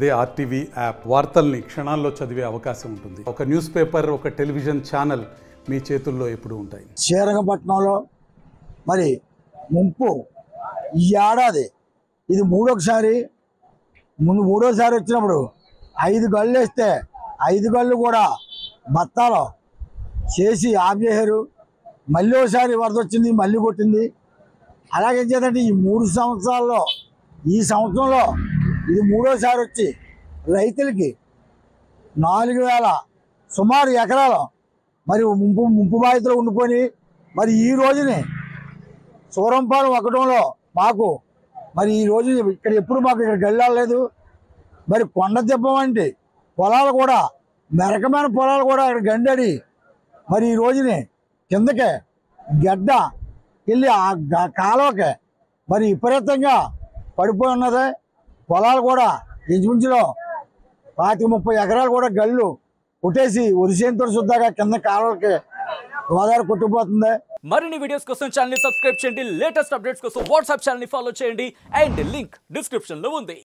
అదే RTV app వార్తల్ని క్షణాల్లో చదివే అవకాశం ఉంటుంది. ఒక న్యూస్ పేపర్, ఒక టెలివిజన్ ఛానల్ మీ చేతుల్లో ఎప్పుడూ ఉంటాయి. శ్రీరంగపట్నంలో మరి ముంపు ఈ ఏడాది ఇది మూడోసారి వచ్చినప్పుడు 5 గళ్ళు వేస్తే 5 గళ్ళు కూడా బత్తాలో చేసి ఆఫ్ చేశారు. మళ్ళీ ఒకసారి వరద వచ్చింది, మళ్ళీ కొట్టింది. అలాగే చేద్దంటే ఈ 3 సంవత్సరాల్లో ఈ సంవత్సరంలో ఇది మూడోసారి వచ్చి రైతులకి 4000 సుమారు ఎకరాలు మరి ముంపు బాధితులు ఉండిపోయి మరి ఈ రోజుని సూరంపాలెం ఒకటంలో మాకు మరి ఈ రోజు ఇక్కడ ఎప్పుడు మాకు ఇక్కడ గళ్ళలేదు. మరి కొండ దెబ్బ వంటి పొలాలు కూడా మెరకమైన పొలాలు కూడా ఇక్కడ గండడి మరి ఈ రోజుని కిందకే గడ్డ వెళ్ళి ఆ కాలువకి మరి విపరీతంగా పడిపోయి ఉన్నది. పొలాలు కూడా ఇంచుమించులో 25-30 ఎకరాలు కూడా గళ్ళు కొట్టేసి వరిసేంతో శుద్ధంగా కింద కాలువలకి గోదావరి కొట్టుకుపోతుంది. మరిన్ని వీడియోస్ కోసం ఛానల్ ని సబ్స్క్రైబ్ చేయండి. లేటెస్ట్ అప్డేట్స్ కోసం వాట్సాప్ ఛానల్ ని ఫాలో చేయండి. అండ్ లింక్ డిస్క్రిప్షన్ లో ఉంది.